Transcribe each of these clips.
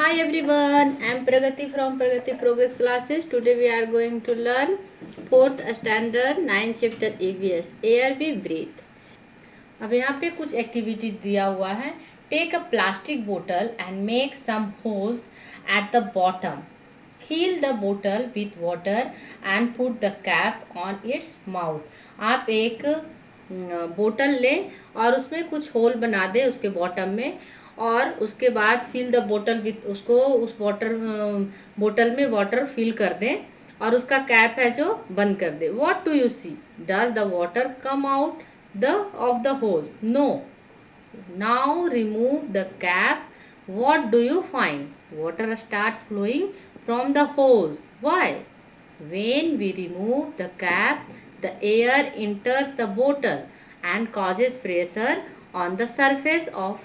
Hi everyone, I am Pragati from Pragati Progress Classes. Today we are going to learn 4th standard 9th chapter EVS Air we breathe. अब यहाँ पे कुछ activity दिया हुआ है. Take a plastic बोतल and make some holes at the bottom. Fill the बोतल with water and put the cap on its mouth. आप एक बोतल लें और उसमें कुछ होल बना दें उसके बॉटम में, और उसके बाद फिल द बोतल विथ उसको उस बोतल में वाटर फिल कर दें और उसका कैप है जो बंद कर दें. What do you see? Does the water come out of the hole? No. Now remove the cap. What do you find? Water starts flowing from the holes. Why? When we remove the cap, the air enters the bottle and causes pressure on the surface of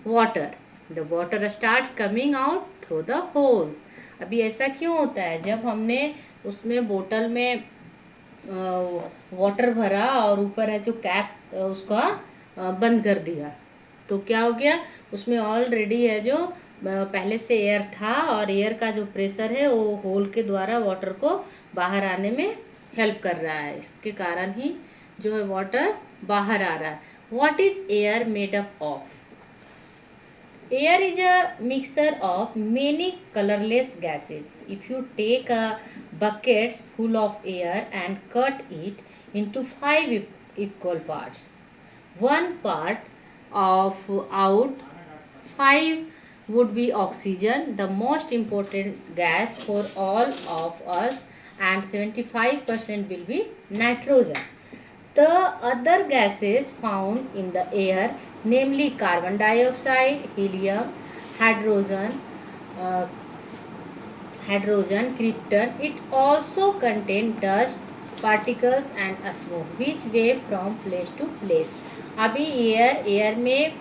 water. The water starts coming out through the holes. अभी ऐसा क्यों होता है? जब हमने उसमें बोतल में वाटर भरा और ऊपर है जो कैप उसका बंद कर दिया, तो क्या हो गया? उसमें ऑलरेडी है जो पहले से एयर था और एयर का जो प्रेशर है वो होल के द्वारा वाटर को बाहर आने में हेल्प कर रहा है. इसके कारण ही जो है वाटर बाहर आ रहा है. What is air made up of? Air is a mixture of many colorless gases. If you take a bucket full of air and cut it into 5 equal parts, one part of out 5 would be oxygen, the most important gas for all of us, and 75% will be nitrogen. The other gases found in the air, namely carbon dioxide, helium, hydrogen, uh, krypton, it also contains dust particles and smoke which wave from place to place. अभी air में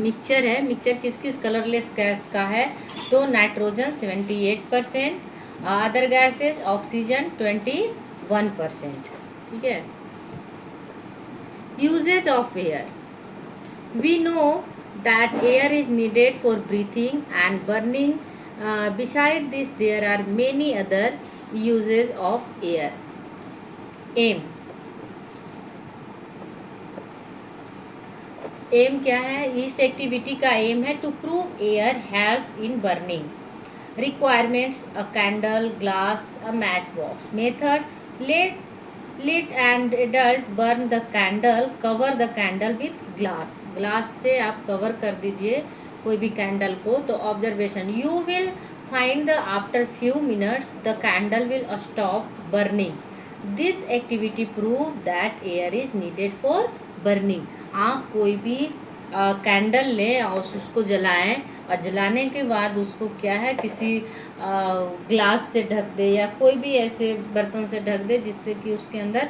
mixture है. Mixture किस किस colourless gas का है? तो nitrogen 78%, other gases oxygen 21%. ठीक है. Usage of air. We know that air is needed for breathing and burning. Beside this, there are many other uses of air. Aim. Aim क्या है? इस एक्टिविटी का aim है to prove air helps in burning. Requirements: a candle, glass, a match box. Method: let and adult burn the candle, cover the candle with glass. Glass से आप cover कर दीजिए कोई भी कैंडल को. तो observation: you will find the after few minutes the candle will stop burning. This activity prove that air is needed for burning. आप कोई भी कैंडल लें और उसको जलाएं और जलाने के बाद उसको क्या है किसी ग्लास से ढक दे या कोई भी ऐसे बर्तन से ढक दे जिससे कि उसके अंदर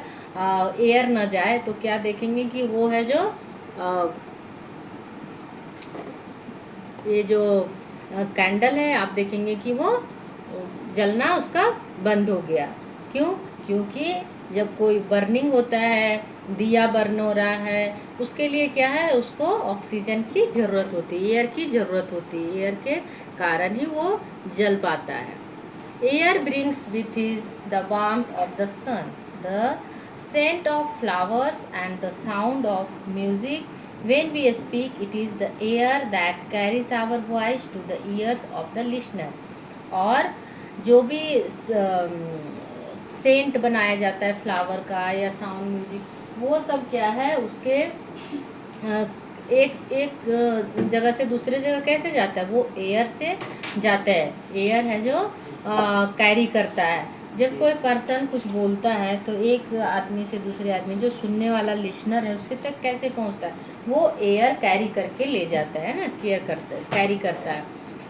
एयर न जाए. तो क्या देखेंगे कि वो है जो ये जो कैंडल है आप देखेंगे कि वो जलना उसका बंद हो गया. क्यों? क्योंकि जब कोई बर्निंग होता है, दिया बर्न हो रहा है, उसके लिए क्या है? उसको ऑक्सीजन की ज़रूरत होती है, एयर की ज़रूरत होती है. एयर के कारण ही वो जल पाता है. Air brings with is the warmth of the sun, the scent of flowers and the sound of music. When we speak, it is the air that carries our voice to the ears of the listener. और जो भी Saint बनाया जाता है flower का या sound music, वो सब क्या है? उसके एक जगह से दूसरे जगह कैसे जाता है? वो एयर से जाता है. एयर है जो कैरी करता है. जब कोई पर्सन कुछ बोलता है तो एक आदमी से दूसरे आदमी, जो सुनने वाला लिसनर है, उसके तक कैसे पहुंचता है? वो एयर कैरी करके ले जाता है ना, कैरी करता है.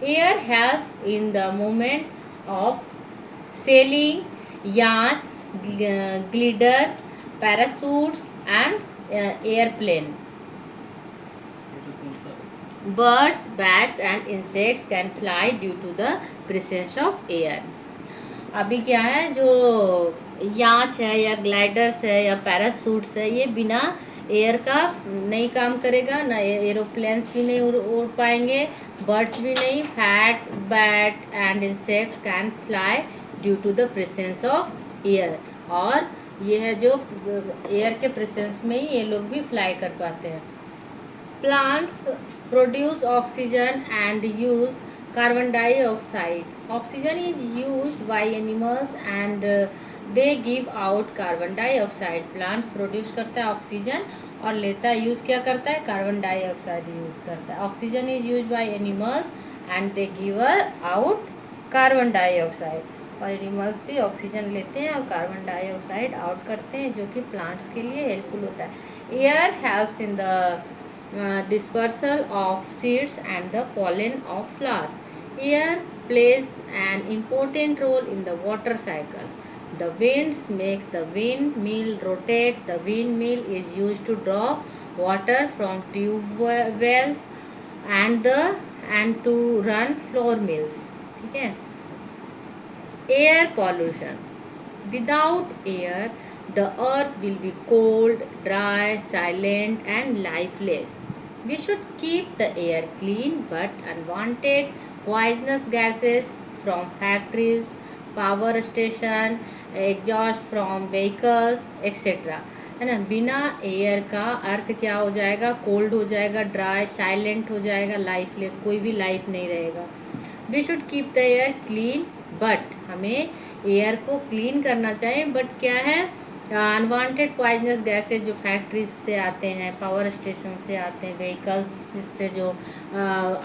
Air helps in the moment of selling, yachts, gliders, parachutes and airplane. Birds, bats and insects can fly due to the presence of air. अभी क्या है? जो याच है या ग्लाइडर्स है या पैरासूट्स है, ये बिना एयर का नहीं काम करेगा, ना एरोप्लेन्स भी नहीं उड़ पाएंगे, बर्ड्स भी नहीं, fat bat and insects can fly due to the presence of air. और ये है जो एयर के प्रेजेंस में ही ये लोग भी फ्लाई कर पाते हैं। Plants produce oxygen and use carbon dioxide. Oxygen is used by animals and they give out carbon dioxide. Plants produce करता है ऑक्सीजन और लेता है, यूज़ क्या करता है, कार्बन डाइऑक्साइड यूज़ करता है। Oxygen is used by animals and they give out carbon dioxide. और एनिमल्स भी ऑक्सीजन लेते हैं और कार्बन डाइऑक्साइड आउट करते हैं, जो कि प्लांट्स के लिए हेल्पफुल होता है। Air helps in the dispersal of seeds and the pollen of flowers. Air plays an important role in the water cycle. The winds makes the windmill rotate. The windmill is used to draw water from tube wells and to run flour mills. ठीक है। Air pollution. Without air, the earth will be cold, dry, silent and lifeless. We should keep the air clean, but unwanted poisonous gases from factories, power station, exhaust from vehicles, etc. है ना, बिना air का अर्थ क्या हो जाएगा, cold हो जाएगा, dry, silent हो जाएगा, लाइफलेस, कोई भी लाइफ नहीं रहेगा। We should keep the air clean, but हमें एयर को क्लीन करना चाहिए, बट क्या है, अनवांटेड पॉइजनस गैसेज जो फैक्ट्रीज से आते हैं, पावर स्टेशन से आते हैं, व्हीकल्स से जो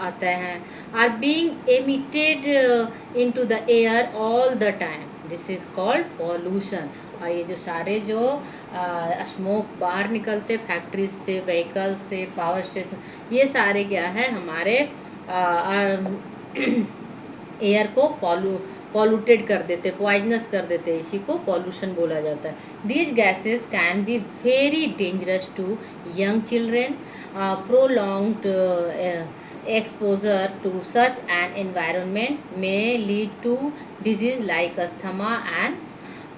आते हैं, are being emitted into the air all the time. This is called pollution. और ये जो सारे जो स्मोक बाहर निकलते फैक्ट्रीज से, व्हीकल्स से, पावर स्टेशन, ये सारे क्या है, हमारे एयर को पॉल्यूटेड कर देते, पॉइजनस कर देते, इसी को पॉल्यूशन बोला जाता है। These gases can be very dangerous to young children. Prolonged exposure to such an environment may lead to disease like asthma, and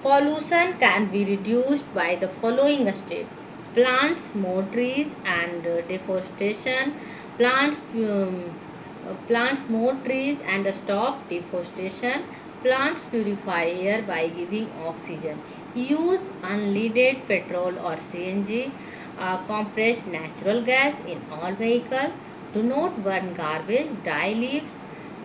pollution can be reduced by the following steps. Plants more trees and deforestation. Plants more trees and stop deforestation. Plants purify air by giving oxygen. Use unleaded petrol or CNG, compressed natural gas in all vehicles. Do not burn garbage, dry leaves.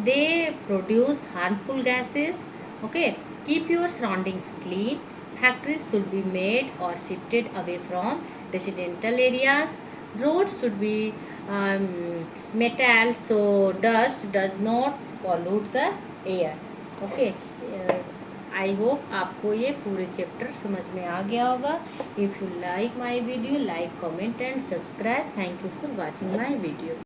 They produce harmful gases. Okay. Keep your surroundings clean. Factories should be made or shifted away from residential areas. Roads should be metal so dust does not pollute the air. Okay. I hope आपको ये पूरे chapter समझ में आ गया होगा। If you like my video, like, comment and subscribe. Thank you for watching my video.